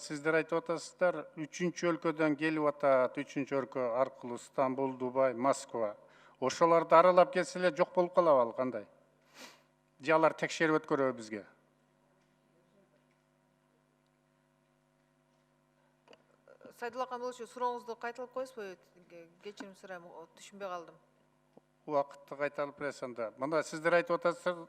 Сиздер айтып атасыздар, үчүнчү өлкөдөн келип атат, үчүнчү өлкө аркылуу Стамбул, Дубай, Москва. Ошолорду аралап келсе эле жок болуп калабы ал кандай? Же алар текшерип өткөрөбү бизге? Сайдулла Камилович, сурооңузду кайталап коесузбу? Кечирим сурайм, түшүнбөй калдым. Убакытты кайталап бересиз анда. Мына сиздер айтып атасыздар,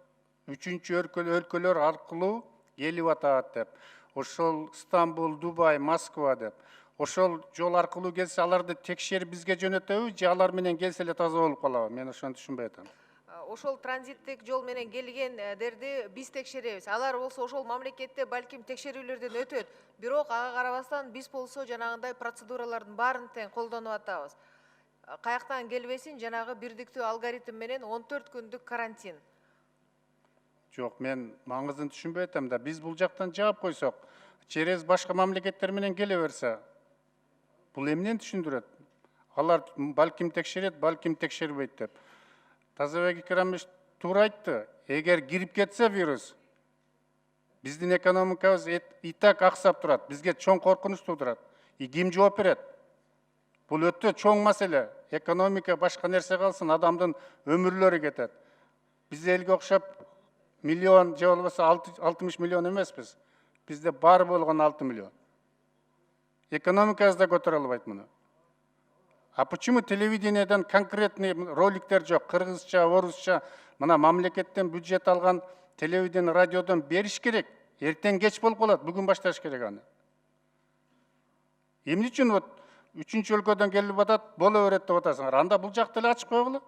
үчүнчү өлкөлөр аркылуу келип атат деп. Ошол Стамбул, Дубай, Москва деп. Ошол жол аркылуу келсе, аларды текшерип бизге жөнөтөбү, же алар менен келсе эле таза болуп калабы? Мен ошону түшүнбөй атам. Ошол транзиттик жол менен келгендерди биз текшеребиз. Алар болсо ошол мамлекетте балким текшерүүлөрдөн өтөт. Бирок ага карабастан биз болсо жанагындай процедуралардын баарын тең колдонуп атабыз. Каяктан келбесин жанагы бирдиктүү алгоритм менен 14 күндүк карантин. Жок, мен маңызын түшүнбөй атам да. Биз бул жактан жаап койсок, через башка мамлекеттер менен келе берсе, бул эмнени түшүндүрөт? Алар балким текшерет, балким текшербейт деп. Тазабек Икрамович туура айтты. Эгер кирип кетсе вирус, биздин экономикабыз и так аксап турат. Бизге чоң коркунуч туудурат. Ким жооп берет? Бул өтө чоң маселе. Экономика башка нерсе калсын, адамдын өмүрлөрү кетет. Биз элге окшоп миллион же болбосо 60 миллион эмеспиз. Бизде бар болгон 6 миллион. Экономикабыз да көтөрө албайт муну. А почему телевидениеден конкретный роликтер жок? Кыргызча, орусча, мына мамлекеттен бюджет алган телевидение, радиодон бериш керек. Эртең кеч болуп калат, бүгүн башташ керек аны. Эмне үчүн вот үчүнчү өлкөдөн келип атат, боло берет деп атасыңар? Анда бул жакты эле ачып койгула.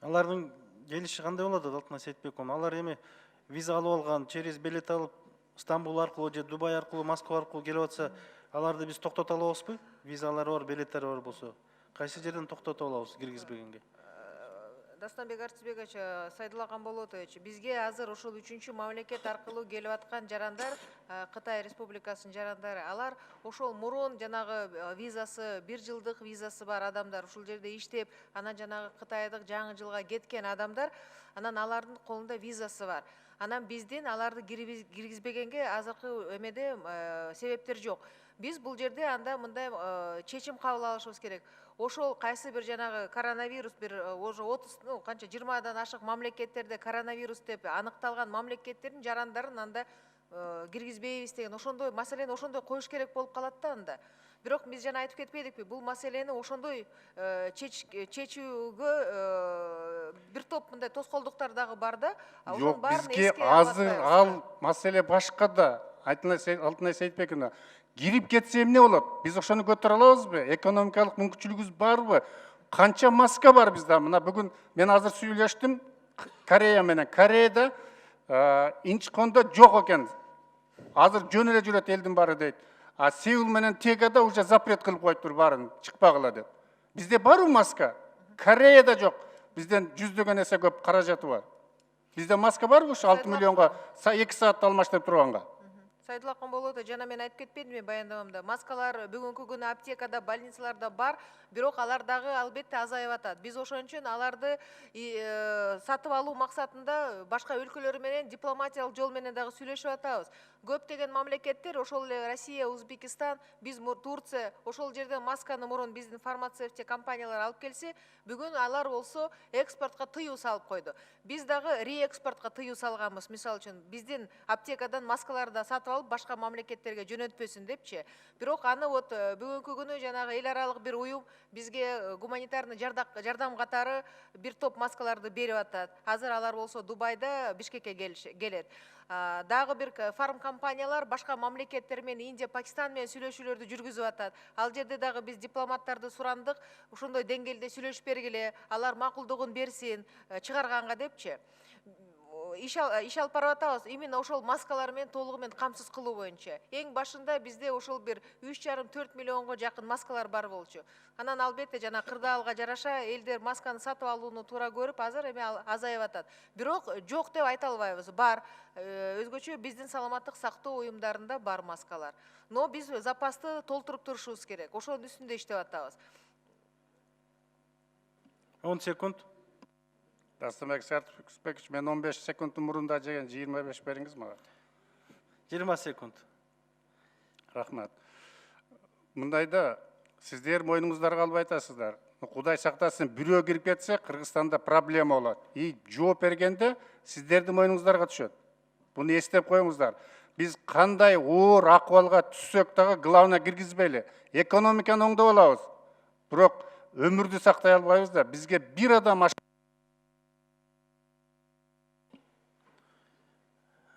Алардын келиши кандай болот, Алтынай Сейитбековна? Алар эми виза алып алган, через билет алып Стамбул аркылуу же Дубай аркылуу, Москва аркылуу келип атса, аларды биз токтото алабызбы? Визалары бар, билеттери бар болсо. Кайсы жерден токтотуп алабыз киргизбегенге? Дастанбек Артисбекович, Сайдулла Камболотович, бизге азыр ошол үчүнчү мамлекет аркылуу келип аткан жарандар, Кытай Республикасынын жарандары, алар ошол мурун жанагы визасы, 1 жылдык визасы бар адамдар, ушул жерде иштеп, анан жанагы Кытайдык жаңы жылга кеткен адамдар, анан алардын колунда визасы бар. Анан биздин аларды киргизбегенге азыркы эмеде себептер жок. Биз бул жерде анда мындай чечим кабыл алышыбыз керек. Ошол кайсы бир жанагы коронавирус бир уже 30, канча 20дан ашык мамлекеттерде коронавирус деп аныкталган мамлекеттердин жарандарын анда киргизбейбиз деген ошондой маселени ошондой коюш керек болуп калат да анда. Бирок биз жана айтып кетпедикпи, бул маселени ошондой чечүүгө бир топ мындай тоскоолдуктар дагы бар да. Жок, бизге азыр ал маселе башка да. Алтынай Сейитбековна, кирип кетсе эмне болот? Биз ошону көтөрө алабызбы? Экономикалык мүмкүнчүлүгүбүз барбы? Канча маска бар бизде? Мына бүгүн мен азыр сүйлөштүм Корея менен. Кореяда Инчкондо жок экен. Азыр жөн эле жүрөт элдин баары дейт. А Сеул менен Тегада уже запрет кылып коюптур баарын чыкпагыла деп. Бизде барбы маска? Кореяда жок. Бизден жүздөгөн эсе көп каражаты бар. Бизде маска барбы ушу 6 миллионго 2 саатта алмаштырып турганга? Сайдулла Камболотович, жана мен айтып кетпедимби баяндамамда? Маскалар бүгүнкү күнү аптекада, больницаларда бар, бирок алар дагы албетте азайып атат. Биз ошон үчүн аларды сатып алуу максатында башка өлкөлөр менен дипломатиялык жол менен дагы сүйлөшүп атабыз. Көптөгөн мамлекеттер, ошол эле Россия, Узбекистан, биз Турция, ошол жерден масканы мурун биздин фармацевтик компаниялар алып келсе, бүгүн алар болсо экспортко тыюу салып койду. Биз дагы реэкспортко тыюу салганбыз. Мисалы үчүн биздин аптекадан маскаларды сатып алып башка мамлекеттерге жөнөтпөсүн депчи. Бирок аны вот бүгүнкү күнү жанагы эл аралык бир уюм бизге гуманитарный жардам катары бир топ маскаларды берип атат. Азыр алар болсо Дубайда, Бишкекке келет. Дагы бир фарм компаниялар башка мамлекеттер менен, Индия, Пакистан менен сүйлөшүүлөрдү жүргүзүп атат. Ал жерде дагы биз дипломаттарды сурандык, ошондой деңгээлде сүйлөшүп бергиле, алар макулдугун берсин чыгарганга депчи. иш алып барып атабыз именно ошол маскалар менен толугу менен камсыз кылуу боюнча. Эң башында бизде ошол бир 3,5-4 миллионго жакын маскалар бар болчу. Анан албетте жана кырдаалга жараша элдер масканы сатып алууну туура көрүп, азыр эми азайып атат. Бирок жок деп айта албайбыз. Бар. Өзгөчө биздин саламаттык сактоо уюмдарында бар маскалар. Но биз запасты толтуруп турушубуз керек. Ошонун үстүндө иштеп атабыз. 10 секунд. Дастамбек Сартбекович, мен 15 секундтун мурунда жеген 25 бериңиз мага. 20 секунд. Рахмат. Мындайда сиздер мойнуңуздарга албай атасыздар. Кудай сактасын, бирөө кирип кетсе Кыргызстанда проблема болот. И жооп бергенде сиздердин мойнуңуздарга түшөт. Буну эстеп коюңуздар. Биз кандай оор акыбалга түссөк дагы главное киргизбейли. Экономиканы оңдоп алабыз. Бирок өмүрдү сактай албайбыз да. Бизге бир адам